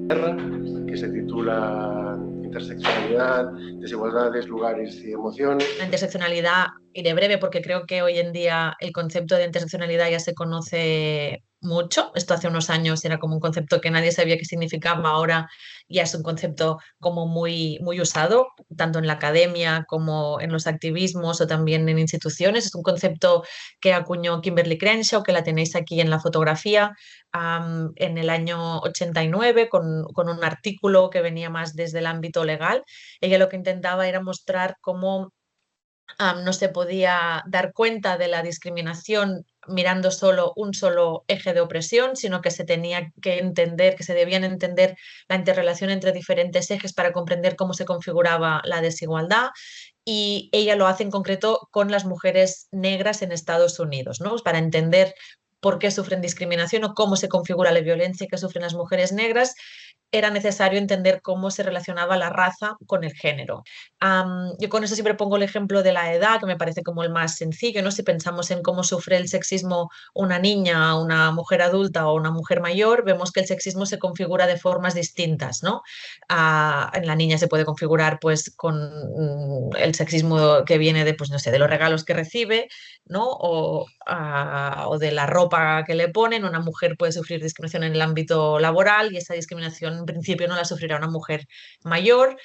que se titula Interseccionalidad, desigualdades, lugares y emociones. La interseccionalidad, iré breve porque creo que hoy en día el concepto de interseccionalidad ya se conoce mucho. Esto hace unos años era como un concepto que nadie sabía qué significaba, ahora ya es un concepto como muy usado, tanto en la academia como en los activismos o también en instituciones. Es un concepto que acuñó Kimberly Crenshaw, que la tenéis aquí en la fotografía, en el año 89 con un artículo que venía más desde el ámbito legal. Ella lo que intentaba era mostrar cómo no se podía dar cuenta de la discriminación mirando solo un solo eje de opresión, sino que se tenía que entender, que se debían entender la interrelación entre diferentes ejes para comprender cómo se configuraba la desigualdad. Y ella lo hace en concreto con las mujeres negras en Estados Unidos, ¿no? Para entender por qué sufren discriminación o cómo se configura la violencia que sufren las mujeres negras, era necesario entender cómo se relacionaba la raza con el género. Yo con eso siempre pongo el ejemplo de la edad, que me parece como el más sencillo, ¿no? Si pensamos en cómo sufre el sexismo una niña, una mujer adulta o una mujer mayor, vemos que el sexismo se configura de formas distintas, ¿no? En la niña se puede configurar pues con el sexismo que viene de, pues no sé, de los regalos que recibe, ¿no? O de la ropa que le ponen. Una mujer puede sufrir discriminación en el ámbito laboral y esa discriminación en principio no la sufrirá una mujer mayor,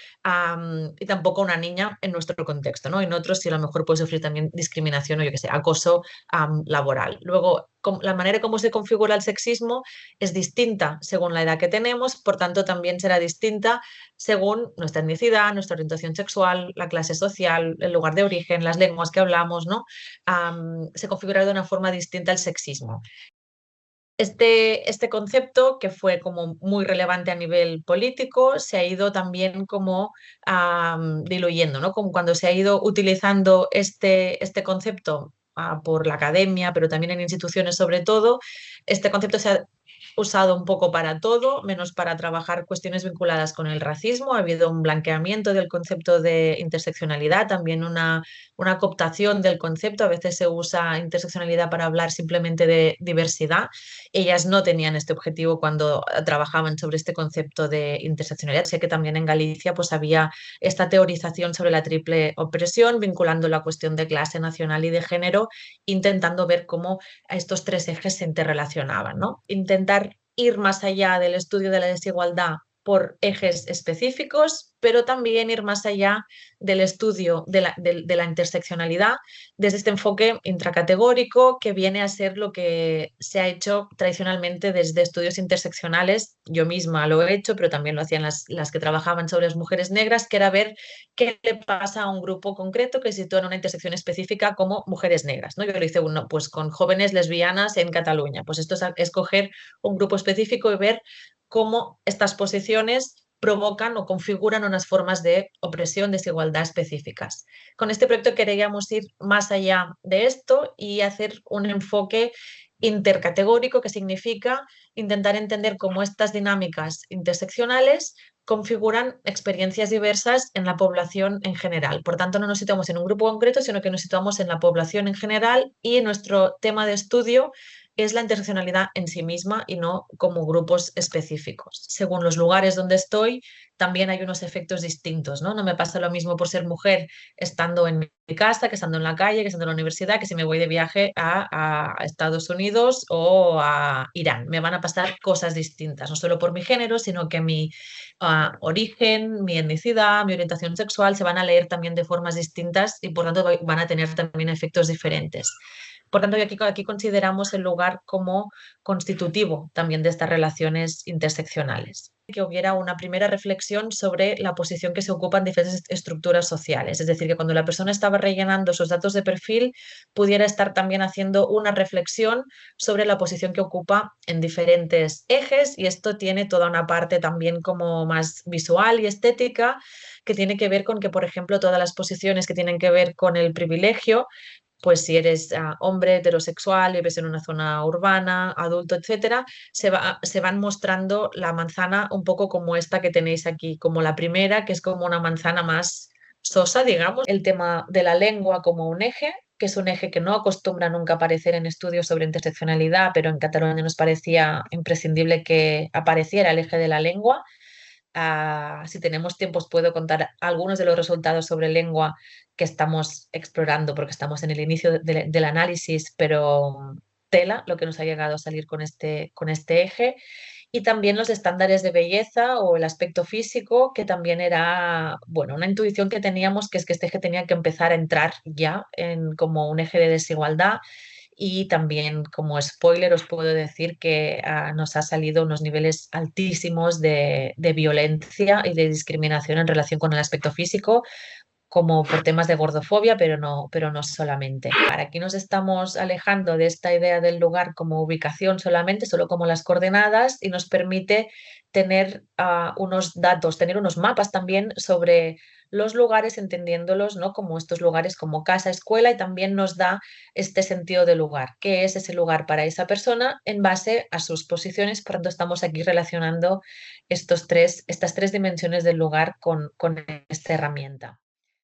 y tampoco una niña en nuestro contexto, ¿no? En otros sí a lo mejor puede sufrir también discriminación o yo qué sé, acoso laboral. Luego, la manera como se configura el sexismo es distinta según la edad que tenemos, por tanto también será distinta según nuestra etnicidad, nuestra orientación sexual, la clase social, el lugar de origen, las lenguas que hablamos, ¿no? Se configura de una forma distinta el sexismo. Este concepto, que fue como muy relevante a nivel político, se ha ido también como diluyendo, ¿no? Como cuando se ha ido utilizando este concepto por la academia, pero también en instituciones sobre todo, este concepto se ha usado un poco para todo, menos para trabajar cuestiones vinculadas con el racismo. Ha habido un blanqueamiento del concepto de interseccionalidad, también una cooptación del concepto. A veces se usa interseccionalidad para hablar simplemente de diversidad. Ellas no tenían este objetivo cuando trabajaban sobre este concepto de interseccionalidad. Sé que también en Galicia pues había esta teorización sobre la triple opresión, vinculando la cuestión de clase, nacional y de género, intentando ver cómo estos tres ejes se interrelacionaban, ¿no? Intentar ir más allá del estudio de la desigualdad por ejes específicos, pero también ir más allá del estudio de la interseccionalidad desde este enfoque intracategórico que viene a ser lo que se ha hecho tradicionalmente desde estudios interseccionales. Yo misma lo he hecho, pero también lo hacían las que trabajaban sobre las mujeres negras, que era ver qué le pasa a un grupo concreto que se sitúa en una intersección específica como mujeres negras, ¿no? Yo lo hice uno, pues, con jóvenes lesbianas en Cataluña. Pues esto es escoger un grupo específico y ver cómo estas posiciones provocan o configuran unas formas de opresión, desigualdad específicas. Con este proyecto queríamos ir más allá de esto y hacer un enfoque intercategórico, que significa intentar entender cómo estas dinámicas interseccionales configuran experiencias diversas en la población en general. Por tanto, no nos situamos en un grupo concreto, sino que nos situamos en la población en general, y nuestro tema de estudio es la interseccionalidad en sí misma y no como grupos específicos. Según los lugares donde estoy, también hay unos efectos distintos, ¿no? No me pasa lo mismo por ser mujer estando en mi casa, que estando en la calle, que estando en la universidad, que si me voy de viaje a Estados Unidos o a Irán. Me van a pasar cosas distintas, no solo por mi género, sino que mi origen, mi etnicidad, mi orientación sexual se van a leer también de formas distintas y por tanto van a tener también efectos diferentes. Por tanto, aquí consideramos el lugar como constitutivo también de estas relaciones interseccionales. Que hubiera una primera reflexión sobre la posición que se ocupa en diferentes estructuras sociales. Es decir, que cuando la persona estaba rellenando sus datos de perfil, pudiera estar también haciendo una reflexión sobre la posición que ocupa en diferentes ejes, y esto tiene toda una parte también como más visual y estética, que tiene que ver con que, por ejemplo, todas las posiciones que tienen que ver con el privilegio, pues si eres hombre heterosexual, vives en una zona urbana, adulto, etcétera, se van mostrando la manzana un poco como esta que tenéis aquí, como la primera, que es como una manzana más sosa, digamos. El tema de la lengua como un eje, que es un eje que no acostumbra nunca aparecer en estudios sobre interseccionalidad, pero en Cataluña nos parecía imprescindible que apareciera el eje de la lengua. Si tenemos tiempo, os puedo contar algunos de los resultados sobre lengua que estamos explorando, porque estamos en el inicio del análisis, pero tela lo que nos ha llegado a salir con este eje. Y también los estándares de belleza o el aspecto físico, que también era, bueno, una intuición que teníamos, que es que este eje tenía que empezar a entrar ya como un eje de desigualdad. Y también como spoiler os puedo decir que nos ha salido unos niveles altísimos de violencia y de discriminación en relación con el aspecto físico, como por temas de gordofobia, pero no solamente. Para aquí nos estamos alejando de esta idea del lugar como ubicación solamente, solo como las coordenadas, y nos permite tener unos datos, tener unos mapas también sobre los lugares, entendiéndolos, ¿no? Como estos lugares como casa, escuela, y también nos da este sentido de lugar. ¿Qué es ese lugar para esa persona en base a sus posiciones? Por tanto, estamos aquí relacionando estas tres dimensiones del lugar con esta herramienta.